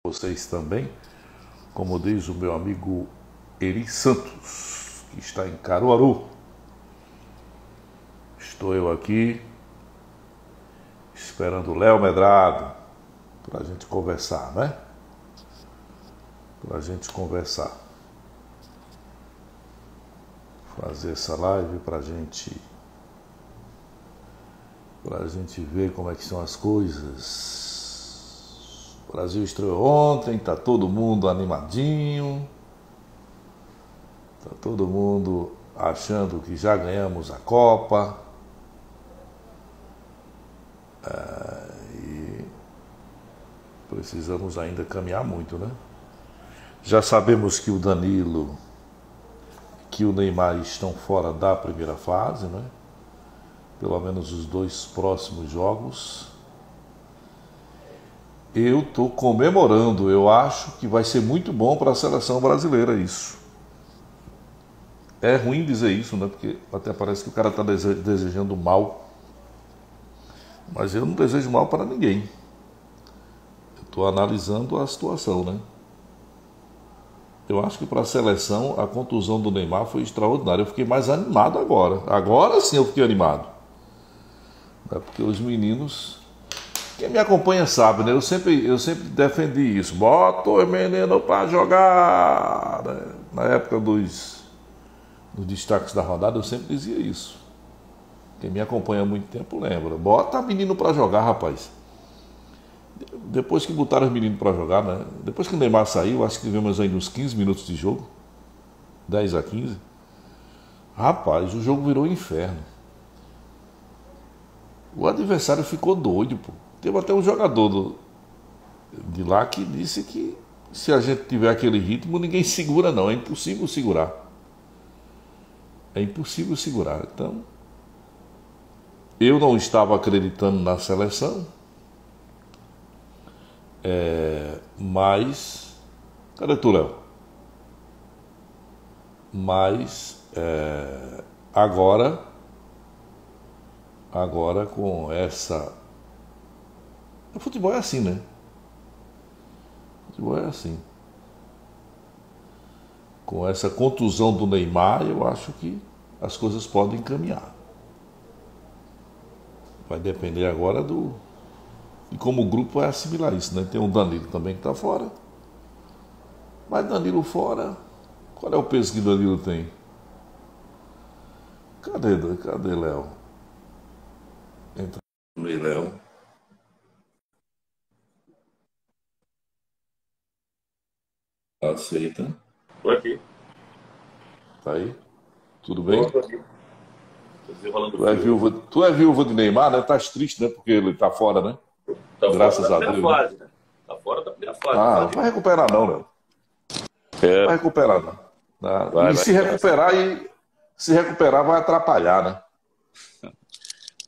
Vocês também, como diz o meu amigo Eri Santos, que está em Caruaru. Estou eu aqui esperando o Léo Medrado para a gente conversar, né? Para a gente conversar. Fazer essa live para a gente ver como é que são as coisas. O Brasil estreou ontem, tá todo mundo animadinho, tá todo mundo achando que já ganhamos a Copa. E precisamos ainda caminhar muito, né? Já sabemos que o Danilo, que o Neymar estão fora da primeira fase, né? Pelo menos os 2 próximos jogos. Eu estou comemorando, eu acho que vai ser muito bom para a seleção brasileira isso. É ruim dizer isso, né? Porque até parece que o cara está desejando mal. Mas eu não desejo mal para ninguém. Eu estou analisando a situação, né? Eu acho que para a seleção a contusão do Neymar foi extraordinária. Eu fiquei mais animado agora. Agora sim eu fiquei animado. Porque os meninos... Quem me acompanha sabe, né? Eu sempre defendi isso. Bota os meninos para jogar. Né? Na época dos destaques da rodada, eu sempre dizia isso. Quem me acompanha há muito tempo lembra. Bota menino para jogar, rapaz. Depois que botaram os meninos para jogar, né? Depois que o Neymar saiu, acho que tivemos ainda uns 15 minutos de jogo. 10 a 15. Rapaz, o jogo virou um inferno. O adversário ficou doido, pô. Teve até um jogador de lá que disse que se a gente tiver aquele ritmo, ninguém segura não, é impossível segurar. É impossível segurar. Então, eu não estava acreditando na seleção, mas... Cadê tu, Léo? Mas, agora com essa... O futebol é assim, né? O futebol é assim. Com essa contusão do Neymar, eu acho que as coisas podem caminhar. Vai depender agora de como o grupo vai assimilar isso, né? Tem o Danilo também que está fora. Mas Danilo fora, qual é o peso que Danilo tem? Cadê Léo? Entra aí, Léo. Aceita. Tô aqui. Tá aí? Tudo bem? Tô aqui. Tô desenrolando Tu é viúva de Neymar, né? Tá triste, né? Porque ele tá fora, né? Tá Graças fora a da Deus, primeira né? fase, né? Tá fora da primeira fase. Ah, não vai recuperar não, Léo. Não vai recuperar não. Vai. Se recuperar vai atrapalhar, né?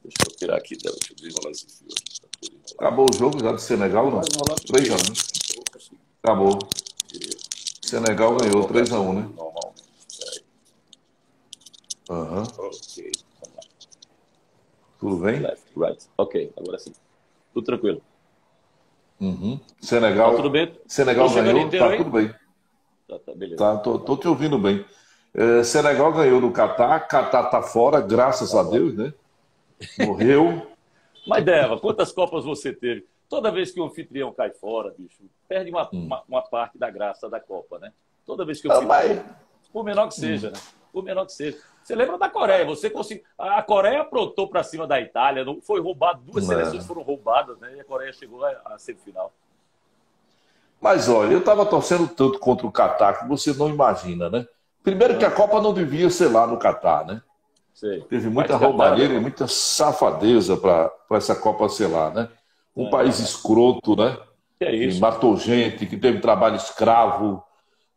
Deixa eu tirar aqui, deixa eu desenrolar esse fio aqui. Tá tudo enrolado. Acabou o jogo já de Senegal, não? 3-1. Acabou. Senegal ganhou 3-1, né? Normalmente. Peraí. Aham. Ok. Vamos lá. Tudo bem? Left, right. Ok, agora sim. Tudo tranquilo. Senegal, Tá tudo bem? Senegal Tô chegando ganhou, inteiro tá aí? tudo bem. Tá, beleza. Tá, tô te ouvindo bem. Senegal ganhou no Catar, Catar tá fora, graças a Deus, né? Morreu. Mas, Deva, quantas Copas você teve? Toda vez que o anfitrião cai fora, bicho, perde uma parte da graça da Copa, né? Toda vez que o anfitrião... Por menor que seja, né? Por menor que seja. Você lembra da Coreia? A Coreia aprontou para cima da Itália, não foi roubado, 2 seleções foram roubadas, né? E a Coreia chegou à semifinal. Mas olha, eu estava torcendo tanto contra o Catar que você não imagina, né? Primeiro que a Copa não devia ser lá no Catar, né? Sei. Teve muita roubalheira e muita safadeza para essa Copa ser lá, né? Um país escroto, né? Que é isso? Que matou gente, que teve trabalho escravo,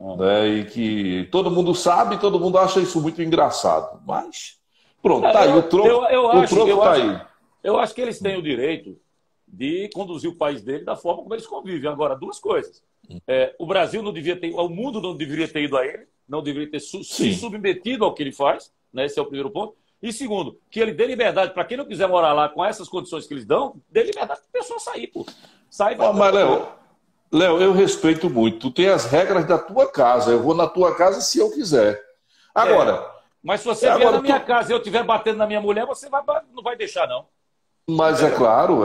né? E que todo mundo sabe, todo mundo acha isso muito engraçado. Mas, pronto, tá aí, o troco tá aí. Eu acho que eles têm o direito de conduzir o país dele da forma como eles convivem. Agora, 2 coisas. O Brasil não devia ter, o mundo não deveria ter ido a ele, não deveria ter se submetido ao que ele faz, né? Esse é o primeiro ponto. E segundo, que ele dê liberdade para quem não quiser morar lá com essas condições que eles dão, dê liberdade para a pessoa sair, pô. Sai, vai. Mas, Léo, Léo, eu respeito muito. Tu tem as regras da tua casa. Eu vou na tua casa se eu quiser. É, Agora, mas se você vier na minha casa e eu estiver batendo na minha mulher, você não vai deixar, não. mas é claro.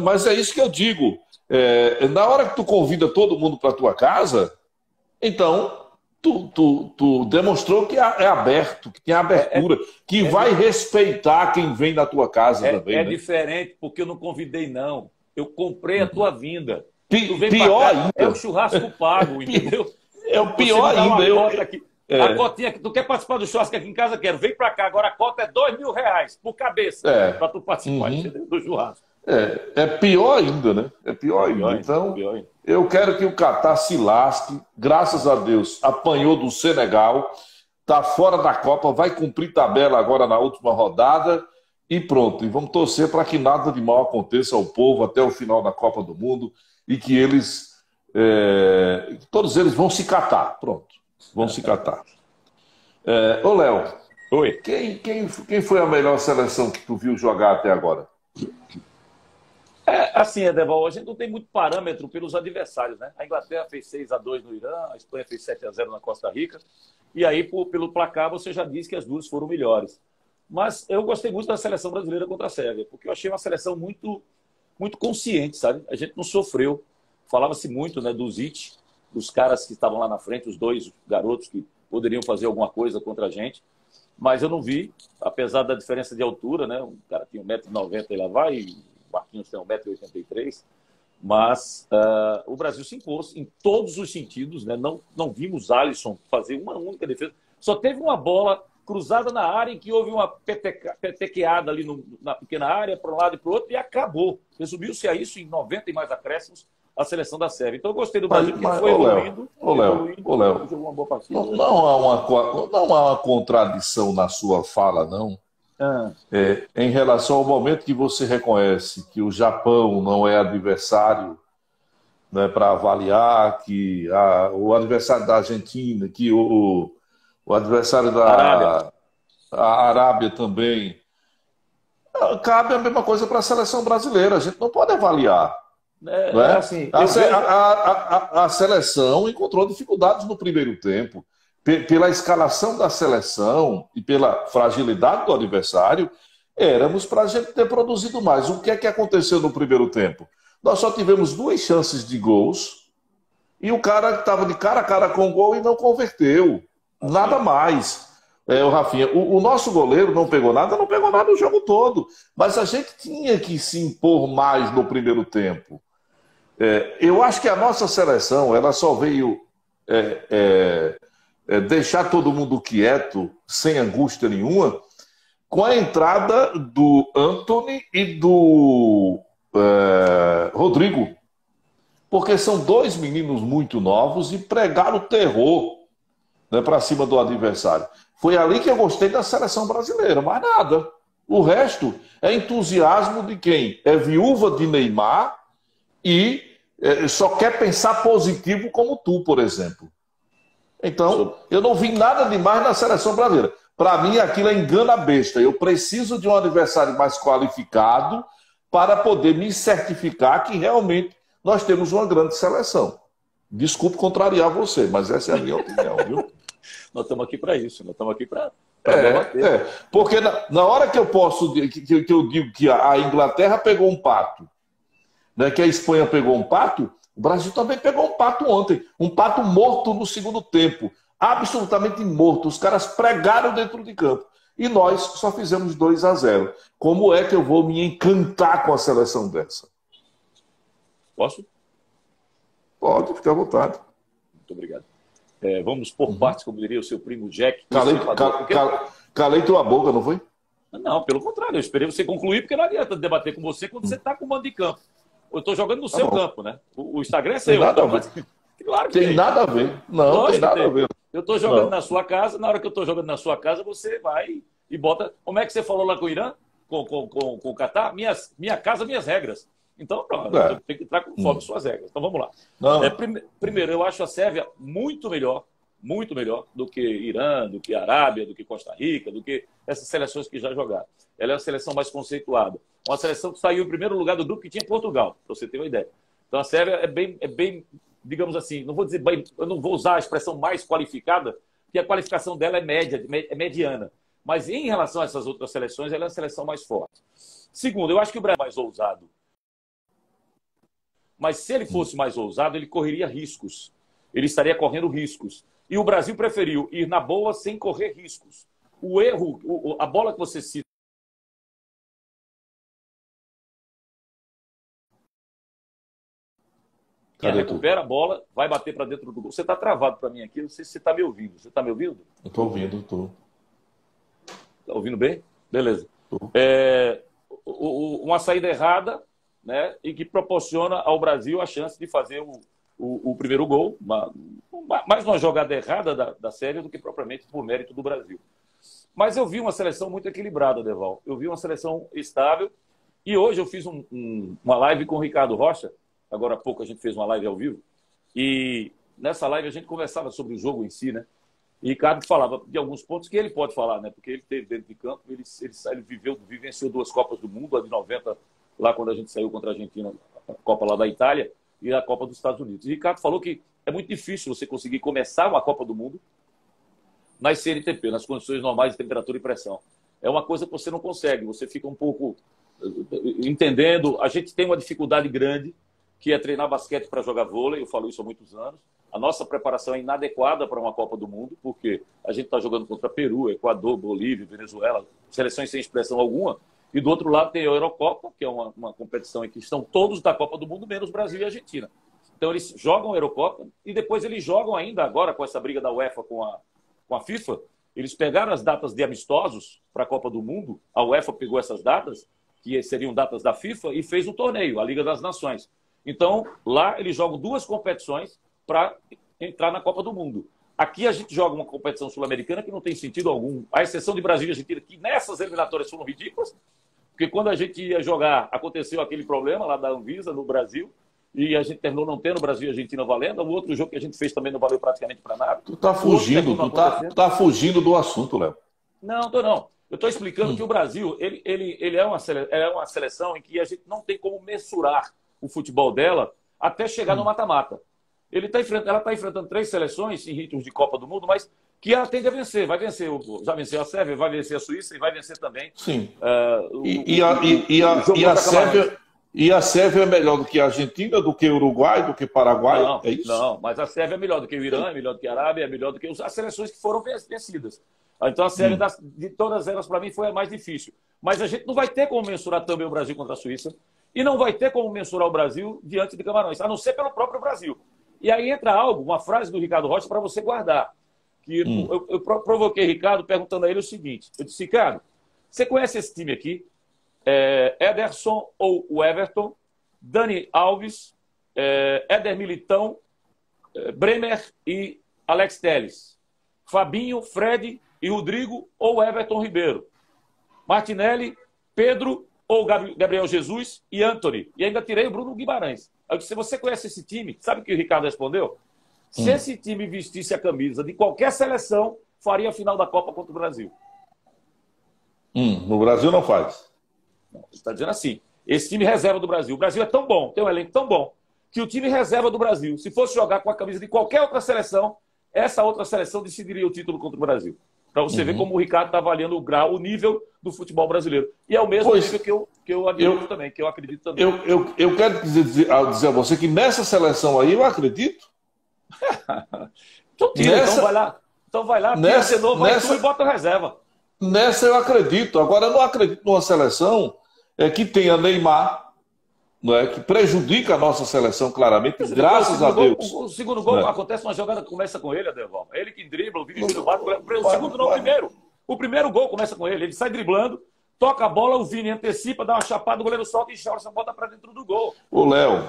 Mas é isso que eu digo. Na hora que tu convida todo mundo para tua casa, então tu demonstrou que é aberto, que tem É, abertura, que é, vai respeitar quem vem na tua casa também, é né? diferente, porque eu não convidei, não. Eu comprei a tua vinda. Tu vem pra Pior cá, é o ainda. churrasco pago, entendeu? É o Você pior me dá ainda. uma cota aqui. A É, cotinha que tu quer participar do churrasco aqui em casa, quero. Vem pra cá. Agora a cota é R$ 2.000 por cabeça é. pra tu participar, Uhum. entendeu? Do churrasco. É pior ainda, né? É pior Pior ainda. ainda, Então, pior ainda. eu quero que o Catar se lasque. Graças a Deus, apanhou do Senegal, tá fora da Copa, vai cumprir tabela agora na última rodada e pronto. E vamos torcer para que nada de mal aconteça ao povo até o final da Copa do Mundo e que todos eles vão se catar. Pronto, vão se catar. Ô, Léo, Oi. quem foi a melhor seleção que tu viu jogar até agora? Assim, Edeval, a gente não tem muito parâmetro pelos adversários, né? A Inglaterra fez 6-2 no Irã, a Espanha fez 7-0 na Costa Rica, e aí, pelo placar, você já disse que as duas foram melhores. Mas eu gostei muito da seleção brasileira contra a Sérvia, porque eu achei uma seleção muito, muito consciente, sabe? A gente não sofreu. Falava-se muito, né, dos It, dos caras que estavam lá na frente, os dois garotos que poderiam fazer alguma coisa contra a gente, mas eu não vi, apesar da diferença de altura, né? Um cara tinha 1,90 m e lá vai, e o Marquinhos tem 1,83 m, mas o Brasil se impôs em todos os sentidos, né? Não vimos Alisson fazer uma única defesa. Só teve uma bola cruzada na área em que houve uma petequeada ali na pequena área, para um lado e para o outro, e acabou. Resumiu-se a isso em 90 e mais acréscimos a seleção da Sérvia. Então eu gostei do Brasil, porque foi evoluindo, Ô, Léo, jogou uma boa partida. não há uma contradição na sua fala, não. Em relação ao momento que você reconhece que o Japão não é adversário, né, para avaliar, que o adversário da Argentina, que o adversário da Arábia também. Cabe a mesma coisa para a seleção brasileira, a gente não pode avaliar. Não é? Assim, A seleção encontrou dificuldades no primeiro tempo. Pela escalação da seleção e pela fragilidade do adversário, éramos para a gente ter produzido mais. O que é que aconteceu no primeiro tempo? Nós só tivemos 2 chances de gols e o cara estava de cara a cara com o gol e não converteu. Nada mais. O Rafinha, o nosso goleiro não pegou nada o jogo todo. Mas a gente tinha que se impor mais no primeiro tempo. Eu acho que a nossa seleção ela só veio deixar todo mundo quieto, sem angústia nenhuma, com a entrada do Antony e do Rodrigo. Porque são 2 meninos muito novos e pregaram terror, né, para cima do adversário. Foi ali que eu gostei da seleção brasileira, mais nada. O resto é entusiasmo de quem é viúva de Neymar e só quer pensar positivo como tu, por exemplo. Então, eu não vi nada demais na seleção brasileira. Para mim, aquilo é engana besta. Eu preciso de um adversário mais qualificado para poder me certificar que realmente nós temos uma grande seleção. Desculpe contrariar você, mas essa é a minha opinião, viu? Nós estamos aqui para isso, nós estamos aqui para debater. Porque na hora que eu digo que a Inglaterra pegou um pato, né, que a Espanha pegou um pato, o Brasil também pegou um pato ontem. Um pato morto no segundo tempo. Absolutamente morto. Os caras pregaram dentro de campo. E nós só fizemos 2-0. Como é que eu vou me encantar com a seleção dessa? Posso? Pode, fica à vontade. Muito obrigado. Vamos por partes, como diria o seu primo Jack. Calei tua boca, não foi? Não, pelo contrário. Eu esperei você concluir, porque não adianta debater com você quando você está com o mando de campo. Eu estou jogando no seu campo, né? O Instagram é seu. Tem nada a ver. Claro que tem nada a ver. Não, tem nada a ver. Eu estou jogando na sua casa, na hora que eu estou jogando na sua casa, você vai e bota... Como é que você falou lá com o Irã? Com o Catar? Minha casa, minhas regras. Então, pronto, eu tenho que entrar conforme suas regras. Então, vamos lá. Primeiro, eu acho a Sérvia muito melhor do que Irã, do que Arábia, do que Costa Rica, do que essas seleções que já jogaram. Ela é uma seleção mais conceituada. Uma seleção que saiu em primeiro lugar do grupo que tinha Portugal, para você ter uma ideia. Então a Sérvia é bem, digamos assim, não vou dizer bem, eu não vou usar a expressão mais qualificada, porque a qualificação dela é média, é mediana. Mas em relação a essas outras seleções, ela é a seleção mais forte. Segundo, eu acho que o Brasil é mais ousado. Mas se ele fosse mais ousado, ele correria riscos. Ele estaria correndo riscos. E o Brasil preferiu ir na boa sem correr riscos. O erro, a bola que você cita. Recupera a bola, vai bater para dentro do gol. Você está travado para mim aqui, não sei se você está me ouvindo. Você está me ouvindo? Eu estou ouvindo, estou. Está ouvindo bem? Beleza. Uma saída errada, né, e que proporciona ao Brasil a chance de fazer o primeiro gol, mais uma jogada errada da série do que propriamente por mérito do Brasil. Mas eu vi uma seleção muito equilibrada, Deval. Eu vi uma seleção estável. E hoje eu fiz uma live com o Ricardo Rocha. Agora há pouco a gente fez uma live ao vivo. E nessa live a gente conversava sobre o jogo em si, né? E Ricardo falava de alguns pontos que ele pode falar, né? Porque ele esteve dentro de campo, ele vivenciou 2 Copas do Mundo, a de 90, lá quando a gente saiu contra a Argentina, a Copa lá da Itália, e a Copa dos Estados Unidos. E Ricardo falou que é muito difícil você conseguir começar uma Copa do Mundo nas CNTP, nas condições normais de temperatura e pressão. É uma coisa que você não consegue, você fica um pouco entendendo. A gente tem uma dificuldade grande, que é treinar basquete para jogar vôlei, eu falo isso há muitos anos. A nossa preparação é inadequada para uma Copa do Mundo, porque a gente está jogando contra Peru, Equador, Bolívia, Venezuela, seleções sem expressão alguma, e do outro lado tem a Eurocopa, que é uma competição em que estão todos da Copa do Mundo, menos Brasil e Argentina. Então eles jogam a Eurocopa e depois eles jogam ainda agora com essa briga da UEFA com a FIFA, eles pegaram as datas de amistosos para a Copa do Mundo, a UEFA pegou essas datas, que seriam datas da FIFA, e fez um torneio, a Liga das Nações. Então, lá eles jogam 2 competições para entrar na Copa do Mundo. Aqui a gente joga uma competição sul-americana que não tem sentido algum, à exceção de Brasil e Argentina, que nessas eliminatórias foram ridículas, porque quando a gente ia jogar, aconteceu aquele problema lá da Anvisa no Brasil, e a gente terminou não tendo Brasil e Argentina valendo. O outro jogo que a gente fez também não valeu praticamente para nada. Tu tá fugindo, tá fugindo do assunto, Léo. Não, não. Eu estou explicando que o Brasil ele é uma seleção em que a gente não tem como mensurar o futebol dela até chegar no mata-mata. Ela está enfrentando 3 seleções em ritmos de Copa do Mundo, mas que ela tende a vencer. Vai vencer, já venceu a Sérvia, vai vencer a Suíça e vai vencer também. Sim. E a Sérvia é melhor do que a Argentina, do que o Uruguai, do que o Paraguai? Não, é isso? Não, mas a Sérvia é melhor do que o Irã, é melhor do que a Arábia, é melhor do que as seleções que foram vencidas. Então a Sérvia, de todas elas, para mim, foi a mais difícil. Mas a gente não vai ter como mensurar também o Brasil contra a Suíça e não vai ter como mensurar o Brasil diante de Camarões, a não ser pelo próprio Brasil. E aí entra uma frase do Ricardo Rocha para você guardar. Que eu provoquei Ricardo perguntando a ele o seguinte. Eu disse, Ricardo, você conhece esse time aqui? Ederson ou o Everton, Dani Alves, Éder Militão, Bremer e Alex Telles, Fabinho, Fred e Rodrigo ou Everton Ribeiro, Martinelli, Pedro ou Gabriel Jesus e Antony. E ainda tirei o Bruno Guimarães. Eu disse, você conhece esse time? Sabe o que o Ricardo respondeu? Se esse time vestisse a camisa de qualquer seleção, faria a final da Copa contra o Brasil. No Brasil não faz. Você está dizendo assim, esse time reserva do Brasil. O Brasil é tão bom, tem um elenco tão bom, que o time reserva do Brasil, se fosse jogar com a camisa de qualquer outra seleção, essa outra seleção decidiria o título contra o Brasil. Para você ver como o Ricardo está avaliando o nível do futebol brasileiro. E é o mesmo nível que eu acredito também, que eu acredito também. Eu quero dizer a você que nessa seleção aí eu acredito. Então tira, então vai lá, tira de novo, vai tu e bota a reserva. Nessa eu acredito. Agora, eu não acredito numa seleção que tenha Neymar, não é, que prejudica a nossa seleção claramente, graças a Deus. O segundo gol acontece uma jogada que começa com ele, Adelval. Ele que dribla, o Vini Júnior bate. O segundo não, o primeiro. O primeiro gol começa com ele. Ele sai driblando, toca a bola, o Vini antecipa, dá uma chapada, o goleiro solta e essa bota para dentro do gol. O Léo,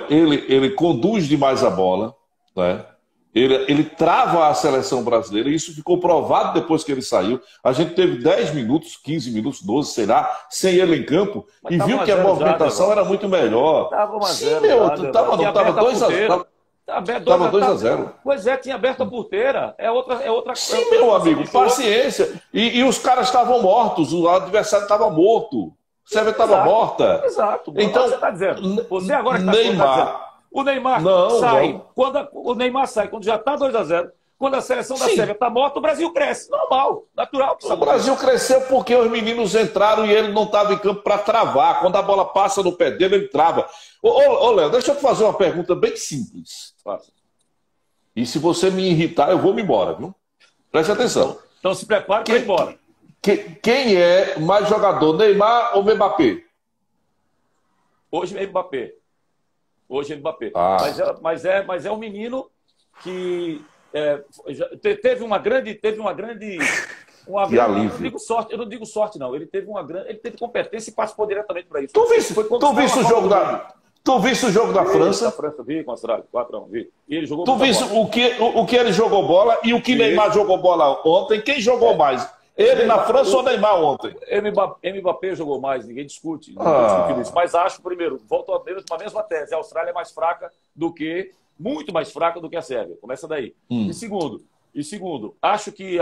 ele conduz demais a bola, né? Ele trava a seleção brasileira, e isso ficou provado depois que ele saiu. A gente teve 10 minutos, 15 minutos, 12, sei lá, sem ele em campo, e viu que a movimentação era muito melhor. Tava 1 a 0. Sim, meu, tava 2 a 0. Tava 2 a 0. Pois é, tinha aberto a porteira. É outra Sim, meu amigo, paciência. E os caras estavam mortos, o adversário estava morto. Sérvia estava morta. Exato. Então, você está dizendo. Você agora que está Neymar. O Neymar sai. O Neymar sai quando já está 2-0. Quando a seleção da Sérvia está morta, o Brasil cresce. Normal, natural. O Brasil cresceu porque os meninos entraram e ele não estava em campo para travar. Quando a bola passa no pé dele, ele trava. Ô Léo, deixa eu te fazer uma pergunta bem simples. E se você me irritar, eu vou me embora, viu? Preste atenção. Então se prepare para ir embora. Quem é mais jogador, Neymar ou Mbappé? Hoje é Mbappé. Hoje é Mbappé. Mas é um menino que teve uma grande alívio. Eu não digo sorte, não. Ele teve competência e participou diretamente para isso. Tu viste o jogo da França? Da França, vi com a Austrália, 4-1, vi. E ele jogou tu viste o que ele jogou bola e o que Neymar jogou bola ontem? Quem jogou mais? Ele na França ou Neymar ontem? Mbappé jogou mais, ninguém discute. Isso. Mas acho, primeiro, volto à mesma tese. A Austrália é mais fraca muito mais fraca do que a Sérvia. Começa daí. E segundo, acho que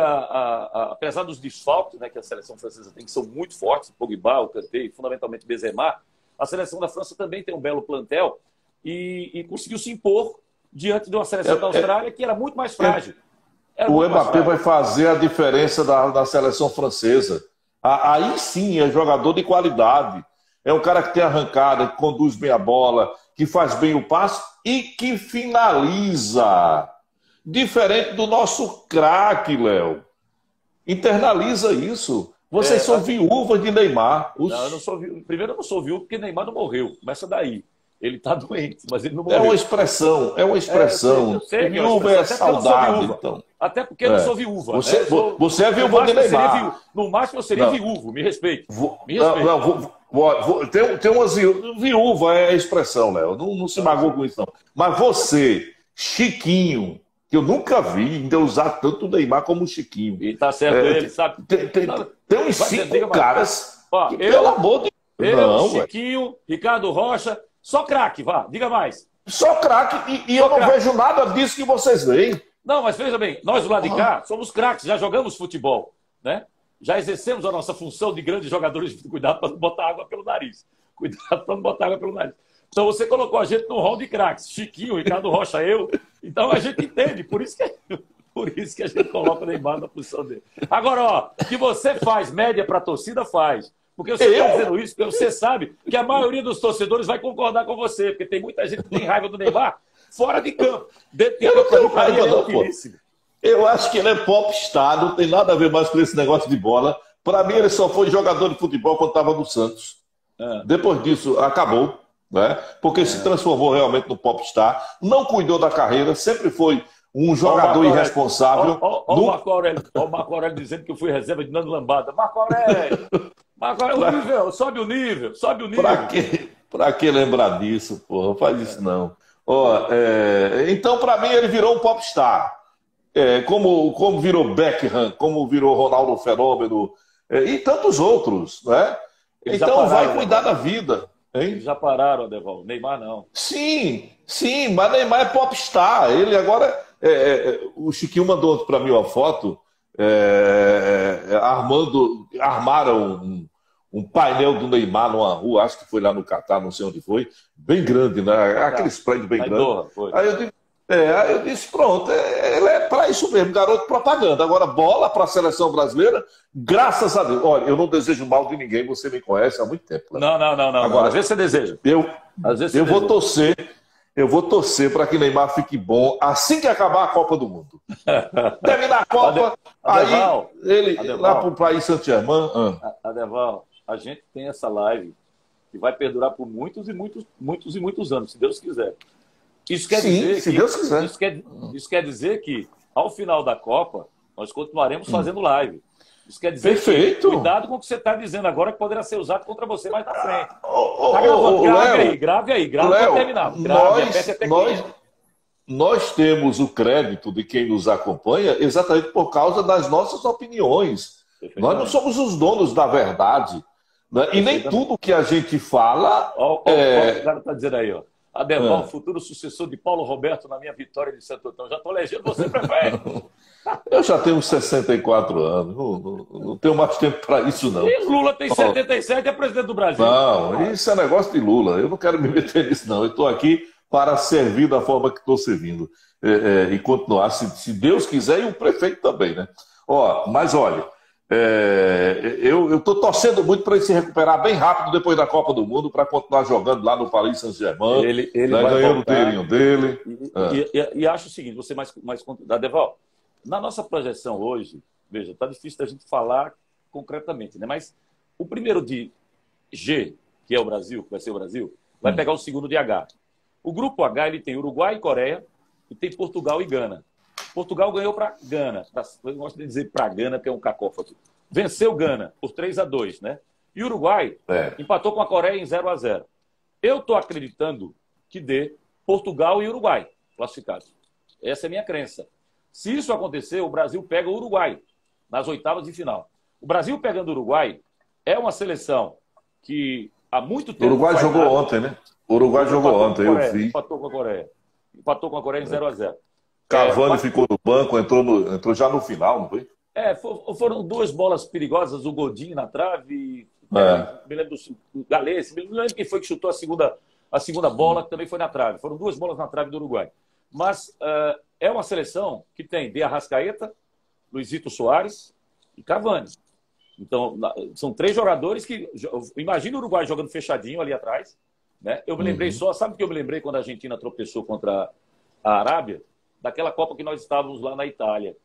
apesar dos desfalques, né, que a seleção francesa tem, que são muito fortes, Pogba, o Kanté e fundamentalmente Benzema, a seleção da França também tem um belo plantel e conseguiu se impor diante de uma seleção da Austrália que era muito mais frágil. O Mbappé vai fazer a diferença da seleção francesa. Aí sim é jogador de qualidade. É um cara que tem arrancada, que conduz bem a bola, que faz bem o passe e que finaliza. Diferente do nosso craque, Léo. Internaliza isso. Vocês são viúvas de Neymar. Não, eu não sou viúva. Primeiro, eu não sou viúva porque Neymar não morreu. Começa daí. Ele está doente, mas ele não morreu. É uma expressão. Eu sei viúva é saudade, então. Até porque eu não sou viúva. Você é viúva de Neymar. No máximo, eu seria viúvo. Me respeite. Tem umas viúva é a expressão, Léo. Não se magoa com isso, não. Mas você, Chiquinho, que eu nunca vi ainda usar tanto o Neymar como o Chiquinho. E tá certo, ele sabe. Tem uns 5 caras que, pelo amor de Deus. Chiquinho, Ricardo Rocha, só craque, diga mais. Só craque, e eu não vejo nada disso que vocês veem. Não, mas veja bem, nós do lado de cá somos craques, já jogamos futebol, né? Já exercemos a nossa função de grandes jogadores. Cuidado para não botar água pelo nariz. Então você colocou a gente no hall de craques. Chiquinho, Ricardo Rocha, eu. Então a gente entende. Por isso que a gente coloca o Neymar na posição dele. Agora, que você faz média para a torcida, faz. Porque você está dizendo isso, porque você sabe que a maioria dos torcedores vai concordar com você. Porque tem muita gente que tem raiva do Neymar fora de campo. Dentro de campo, não tenho raiva, não, pô. Eu acho que ele é popstar, não tem nada a ver mais com esse negócio de bola. Para mim, ele só foi jogador de futebol quando estava no Santos. Depois disso, acabou, né? Porque se transformou realmente no popstar. Não cuidou da carreira, sempre foi um jogador irresponsável. Olha o Marco Aurélio dizendo que eu fui reserva de Nando Lambada. Marco Aurélio, sobe o nível. Pra que lembrar disso, porra? Não faz isso, não. Então, para mim, ele virou um popstar. Como virou Beckham, como virou Ronaldo Fenômeno, e tantos outros, né? Então vai cuidar da vida. Hein? Eles já pararam, Adeval. Neymar não. Sim, mas Neymar é popstar. Ele agora... o Chiquinho mandou para mim uma foto, armaram um painel do Neymar numa rua, acho que foi lá no Catar, não sei onde foi, bem grande, né? Aqueles prédios bem grandes. Aí eu disse, pronto, ele é para isso mesmo, garoto propaganda. Agora, bola para a seleção brasileira, graças a Deus. Olha, eu não desejo mal de ninguém, você me conhece há muito tempo. Né? Não. Agora, às vezes você deseja. Eu vou torcer para que Neymar fique bom assim que acabar a Copa do Mundo. Terminar a Copa, aí ele lá para o país Saint-Germain. Adeval, a gente tem essa live que vai perdurar por muitos anos, se Deus quiser. Isso quer dizer se Deus quiser. Isso quer dizer que, ao final da Copa, nós continuaremos fazendo live. Isso quer dizer Perfeito. Que, cuidado com o que você está dizendo agora, que poderá ser usado contra você mais na frente. Está gravando? Grave aí. Grave para terminar. Nós temos o crédito de quem nos acompanha exatamente por causa das nossas opiniões. Nós não somos os donos da verdade. Né? E nem tudo que a gente fala... O cara está dizendo aí, ó. Adeval, futuro sucessor de Paulo Roberto na minha vitória de Santo Antão. Já estou elegendo você prefeito. Eu já tenho 64 anos, não tenho mais tempo para isso, não. E Lula tem 77 e é presidente do Brasil. Não, isso é negócio de Lula. Eu não quero me meter nisso, não. Eu estou aqui para servir da forma que estou servindo. E continuar, se Deus quiser, e o prefeito também, né? Mas olha, eu estou torcendo muito para ele se recuperar bem rápido depois da Copa do Mundo, para continuar jogando lá no Paris Saint-Germain, ele né, ganhando o dinheirinho dele. E acho o seguinte, você mais Adeval, na nossa projeção hoje, veja, está difícil da gente falar concretamente, né? Mas o primeiro de G, que é o Brasil, que vai ser o Brasil, vai pegar o segundo de H. O grupo H ele tem Uruguai e Coreia e tem Portugal e Gana. Portugal ganhou para Gana. Eu gosto de dizer para Gana, porque é um cacófato. Venceu Gana por 3-2, né? E o Uruguai empatou com a Coreia em 0-0. Eu estou acreditando que dê Portugal e Uruguai classificados. Essa é a minha crença. Se isso acontecer, o Brasil pega o Uruguai nas oitavas de final. O Brasil pegando o Uruguai é uma seleção que há muito tempo... O Uruguai jogou ontem, né? O Uruguai jogou ontem, eu vi. Empatou com a Coreia. Empatou com a Coreia em 0-0. Cavani ficou no banco, entrou já no final, não foi? Foram duas bolas perigosas, o Godinho na trave, me lembro do Galês, me lembro quem foi que chutou a segunda bola, que também foi na trave. Foram duas bolas na trave do Uruguai. Mas é uma seleção que tem De Arrascaeta, Luizito Soares e Cavani. Então, são três jogadores que... Imagina o Uruguai jogando fechadinho ali atrás. Né? Eu me lembrei sabe o que eu me lembrei quando a Argentina tropeçou contra a Arábia? Daquela Copa que nós estávamos lá na Itália.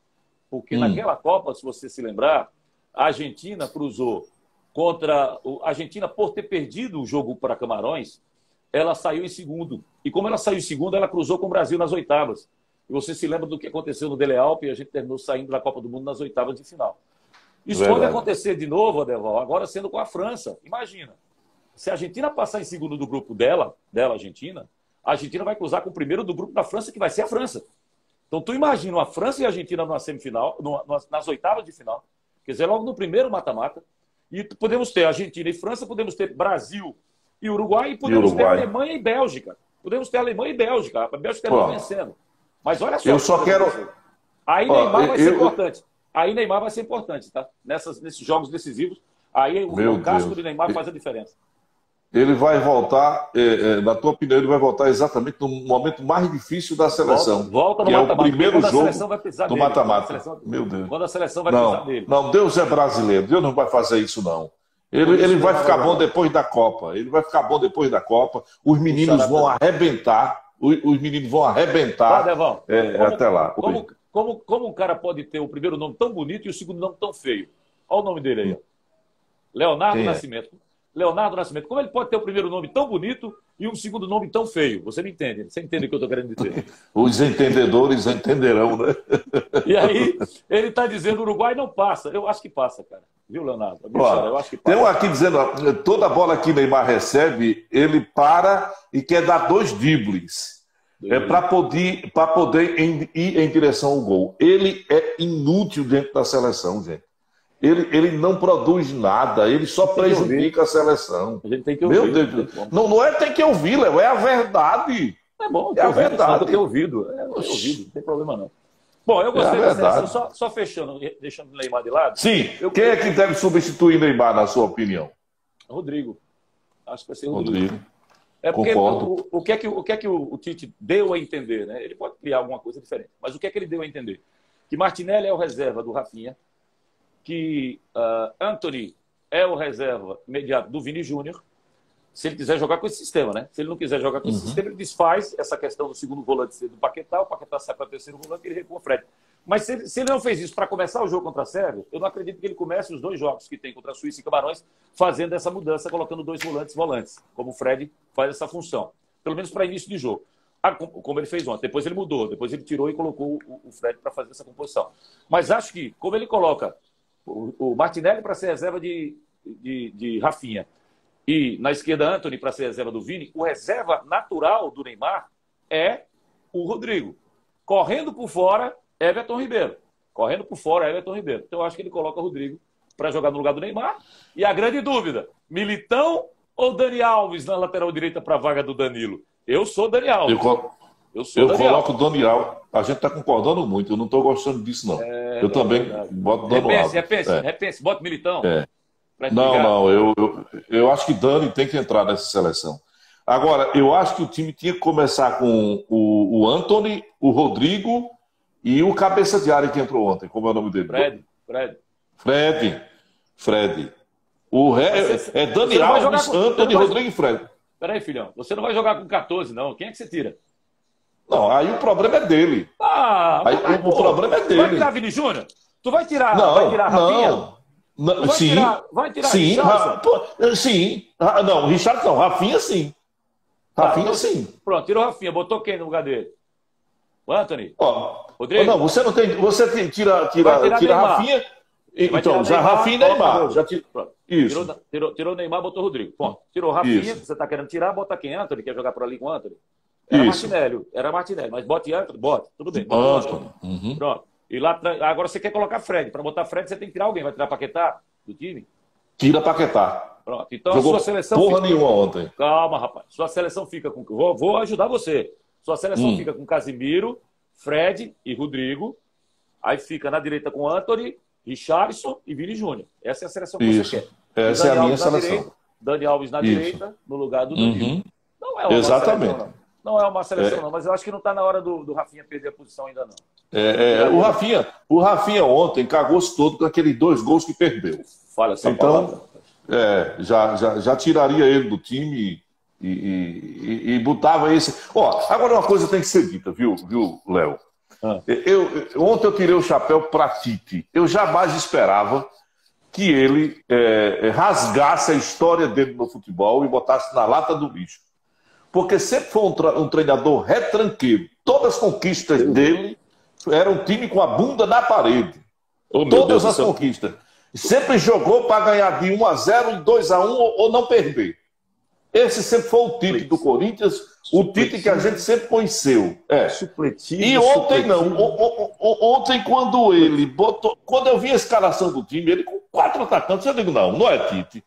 Porque naquela Copa, se você se lembrar, a Argentina cruzou contra... A Argentina, por ter perdido o jogo para Camarões, ela saiu em segundo. E como ela saiu em segundo, ela cruzou com o Brasil nas oitavas. E você se lembra do que aconteceu no Dele Alpi, e a gente terminou saindo da Copa do Mundo nas oitavas de final. Isso pode acontecer de novo, Adeval, agora sendo com a França. Imagina, se a Argentina passar em segundo do grupo dela, Argentina, a Argentina vai cruzar com o primeiro do grupo da França, que vai ser a França. Então, tu imagina a França e a Argentina numa semifinal, nas oitavas de final, quer dizer, logo no primeiro mata-mata, e podemos ter Argentina e França, podemos ter Brasil e Uruguai, e podemos ter Alemanha e Bélgica. Podemos ter Alemanha e Bélgica. A Bélgica está vencendo. Mas olha só. Eu só quero... Aí Neymar vai ser importante. Aí Neymar vai ser importante, tá? Nesses jogos decisivos, aí o casco de Neymar faz a diferença. Ele vai voltar, na tua opinião, ele vai voltar exatamente no momento mais difícil da seleção. Volta no que mata-mata. É o primeiro jogo do mata-mata. Meu Deus. Quando a seleção vai precisar dele. Não, Deus é brasileiro. Deus não vai fazer isso, não. Ele vai ficar bom depois da Copa. Ele vai ficar bom depois da Copa. Os meninos vão arrebentar. Os meninos vão arrebentar. Até lá. Como um cara pode ter o primeiro nome tão bonito e o segundo nome tão feio? Olha o nome dele aí. Ó. Leonardo Nascimento. Leonardo Nascimento. Como ele pode ter o primeiro nome tão bonito e um segundo nome tão feio? Você me entende? Você entende o que eu estou querendo dizer? Os entendedores entenderão, né? E aí, ele está dizendo o Uruguai não passa. Eu acho que passa, cara. Viu, Leonardo? Eu acho que passa. Tem um aqui dizendo, toda bola que Neymar recebe, ele para e quer dar 2 dribles. Para poder ir em direção ao gol. Ele é inútil dentro da seleção, gente. Ele não produz nada, ele só prejudica a seleção. A gente tem que ouvir. Meu Deus. Não é tem que ouvir, Léo, é a verdade. É bom, é a verdade. Ter ouvido. Não tem problema não. Bom, eu gostei da seleção, só fechando, deixando o Neymar de lado. Sim, quem é que deve substituir Neymar, na sua opinião? Rodrigo. Acho que vai ser Rodrigo. É porque o que é que o Tite deu a entender, né? Ele pode criar alguma coisa diferente, mas o que é que ele deu a entender? Que Martinelli é o reserva do Rafinha, que Antony é o reserva imediato do Vini Júnior, se ele quiser jogar com esse sistema, né? Se ele não quiser jogar com esse sistema, ele desfaz essa questão do segundo volante ser do Paquetá, o Paquetá sai para o terceiro volante e ele recua o Fred. Mas se ele não fez isso para começar o jogo contra a Sérvia, eu não acredito que ele comece os 2 jogos que tem contra a Suíça e Camarões fazendo essa mudança, colocando 2 volantes, como o Fred faz essa função. Pelo menos para início de jogo. Como ele fez ontem. Depois ele mudou, depois ele tirou e colocou o Fred para fazer essa composição. Mas acho que, como ele coloca o Martinelli para ser reserva de Rafinha e na esquerda Antony para ser reserva do Vini, o reserva natural do Neymar é o Rodrigo. Correndo por fora, Everton Ribeiro. Então eu acho que ele coloca o Rodrigo para jogar no lugar do Neymar. E a grande dúvida, Militão ou Dani Alves na lateral direita para a vaga do Danilo? Eu sou Dani Alves. Eu sou Eu Dani coloco o Alves. Daniel. A gente está concordando muito. Eu não estou gostando disso, não. Eu também boto Dani Alves. Repense. Bota o Militão. É. Pra gente Não, brigar. não. Eu acho que Dani tem que entrar nessa seleção. Agora, eu acho que o time tinha que começar com o Antony, o Rodrigo e o cabeça de área que entrou ontem. Como é o nome dele? Fred. É Dani Alves, Antony, Rodrigo e Fred. Peraí, filhão. Você não vai jogar com 14, não. Quem é que você tira? Não, aí o problema é dele. Aí, o problema é dele. Vai tirar Vini Júnior? Tu vai tirar, Não, vai tirar Rafinha? Não, sim. Vai tirar sim, Richarlison? sim. Não, Richard não. Rafinha sim. Rafinha sim. Pronto, tirou Rafinha. Botou quem no lugar dele? O Anthony? Rodrigo? Não, você não tem. Você tira Rafinha. Então, já Rafinha e Neymar. Já tira. Isso. Tirou o Neymar, botou o Rodrigo. Bom, tirou o Rafinha, Isso. que você está querendo tirar, bota quem? Anthony, quer jogar por ali com o Anthony? Isso. Era Martinelli, mas bote Anthony, bota, tudo bem. Anthony. Uhum. Pronto. E lá, agora você quer colocar Fred. Para botar Fred, você tem que tirar alguém. Vai tirar Paquetá do time? Tira Paquetá. Pronto. Então Jogou a sua seleção. Porra nenhuma ontem. Calma, rapaz. Sua seleção fica com. Vou ajudar você. Sua seleção fica com Casimiro, Fred e Rodrigo. Aí fica na direita com Anthony, Richarlison e Vini Júnior. Essa é a seleção que você quer. Essa é a minha seleção. Dani Alves na direita, no lugar do Danilo. Não é uma Exatamente. seleção, não é uma seleção, não. Mas eu acho que não está na hora do Rafinha perder a posição ainda, não. O Rafinha ontem cagou-se todo com aqueles 2 gols que perdeu. Fala essa então, palavra. já tiraria ele do time e botava esse. Agora uma coisa tem que ser dita, viu, Léo? Ontem eu tirei o chapéu para Tite. Eu jamais esperava que ele rasgasse a história dele no futebol e botasse na lata do lixo. Porque sempre foi um treinador retranqueiro. Todas as conquistas dele eram um time com a bunda na parede. Todas as conquistas. Sempre jogou para ganhar de 1-0 e 2-1 ou não perder. Esse sempre foi o Tite do Corinthians, o Tite que a gente sempre conheceu. E ontem não. Ontem, quando ele botou. Quando eu vi a escalação do time, ele com 4 atacantes, eu digo, não é Tite.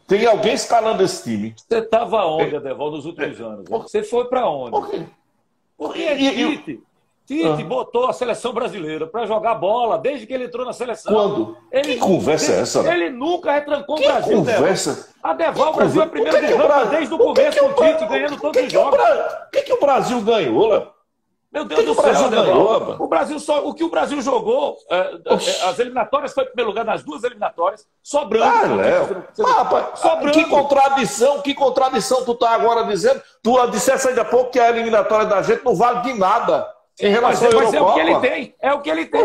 Tem alguém escalando esse time. Você estava onde, Adeval, nos últimos anos? Você foi para onde? Porque Tite botou a seleção brasileira para jogar bola desde que ele entrou na seleção. Quando? Que conversa é essa? Ele nunca retrancou o Brasil. Conversa? Adeval, o Brasil é primeiro do ranking desde o começo do Tite, ganhando todos os jogos. O que o Brasil ganhou, Léo? Meu Deus do céu, Adeval. O que o Brasil jogou, as eliminatórias foi em primeiro lugar nas 2 eliminatórias, sobrando. Que contradição tu tá agora dizendo? Tu disseste ainda há pouco que a eliminatória da gente não vale de nada. Em relação à Eurocopa. É o que ele tem. É o que ele tem.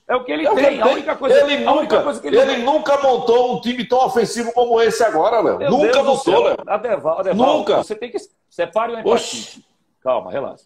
É o que ele tem. A única coisa que ele nunca montou um time tão ofensivo como esse agora, Léo. Nunca montou, Léo. Adeval, nunca. Você tem que separar o Empatite. Calma, relaxa.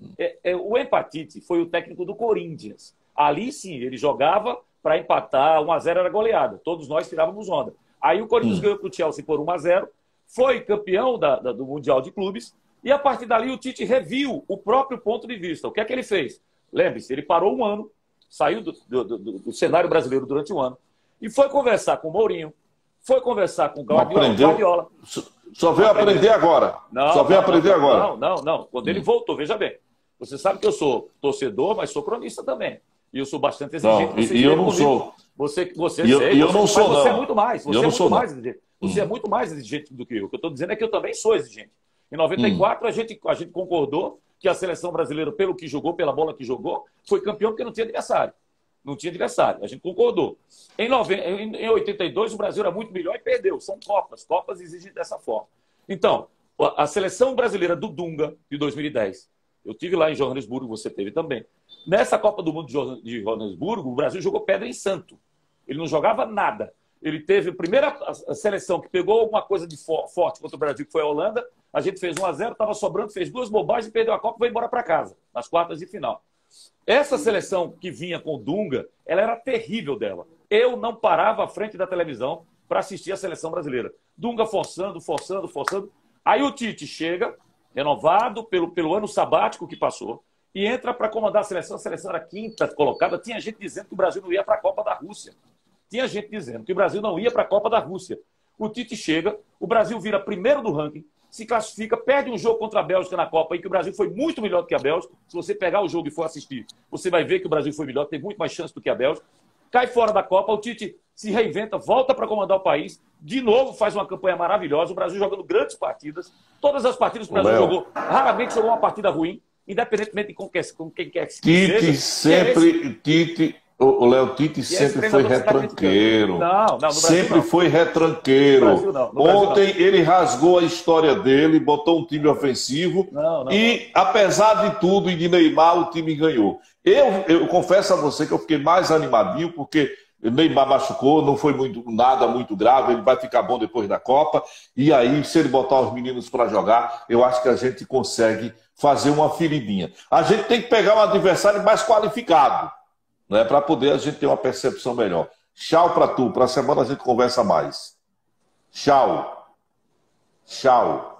O Empatite foi o técnico do Corinthians. Ali sim, ele jogava para empatar, 1-0 era goleada. Todos nós tirávamos onda. Aí o Corinthians ganhou para o Chelsea por 1-0, foi campeão do Mundial de Clubes. E a partir dali o Tite reviu o próprio ponto de vista. O que é que ele fez? Lembre-se, ele parou 1 ano, saiu do cenário brasileiro durante 1 ano, e foi conversar com o Mourinho, foi conversar com o Guardiola. Só veio aprender agora. Não. Quando ele voltou, veja bem. Você sabe que eu sou torcedor, mas sou cronista também. E eu sou bastante exigente. E eu não sou. Você é muito mais. Você é muito mais exigente do que eu. O que eu estou dizendo é que eu também sou exigente. Em 94, a gente concordou que a seleção brasileira, pelo que jogou, pela bola que jogou, foi campeão porque não tinha adversário. Não tinha adversário. A gente concordou. Em 82, o Brasil era muito melhor e perdeu. São Copas. Copas exigem dessa forma. Então, a seleção brasileira do Dunga, de 2010, eu tive lá em Joanesburgo, você teve também. Nessa Copa do Mundo de Joanesburgo, o Brasil jogou pedra em santo. Ele não jogava nada. Ele teve a primeira seleção que pegou alguma coisa de forte contra o Brasil, que foi a Holanda. A gente fez 1-0, estava sobrando, fez 2 bobagens, perdeu a Copa e foi embora para casa, nas quartas de final. Essa seleção que vinha com o Dunga, ela era terrível dela. Eu não parava à frente da televisão para assistir a seleção brasileira. Dunga forçando. Aí o Tite chega, renovado pelo ano sabático que passou, e entra para comandar a seleção. A seleção era 5ª colocada. Tinha gente dizendo que o Brasil não ia para a Copa da Rússia. Tinha gente dizendo que o Brasil não ia para a Copa da Rússia. O Tite chega, o Brasil vira primeiro do ranking, se classifica, perde um jogo contra a Bélgica na Copa, em que o Brasil foi muito melhor do que a Bélgica. Se você pegar o jogo e for assistir, você vai ver que o Brasil foi melhor, tem muito mais chance do que a Bélgica. Cai fora da Copa, o Tite se reinventa, volta para comandar o país, de novo faz uma campanha maravilhosa, o Brasil jogando grandes partidas, todas as partidas que o Brasil jogou, raramente jogou uma partida ruim, independentemente de com quem quer que Tite seja. sempre, o Léo, Tite sempre foi retranqueiro. Não, no Brasil sempre não. foi retranqueiro. No Brasil, não. Ontem ele rasgou a história dele, botou um time ofensivo e, apesar de tudo e de Neymar, o time ganhou. Eu confesso a você que eu fiquei mais animadinho, porque o Neymar machucou, não foi nada muito grave, ele vai ficar bom depois da Copa. E aí, se ele botar os meninos para jogar, eu acho que a gente consegue fazer uma feridinha. A gente tem que pegar um adversário mais qualificado, né, para poder a gente ter uma percepção melhor. Tchau para tu, para a semana a gente conversa mais. Tchau. Tchau.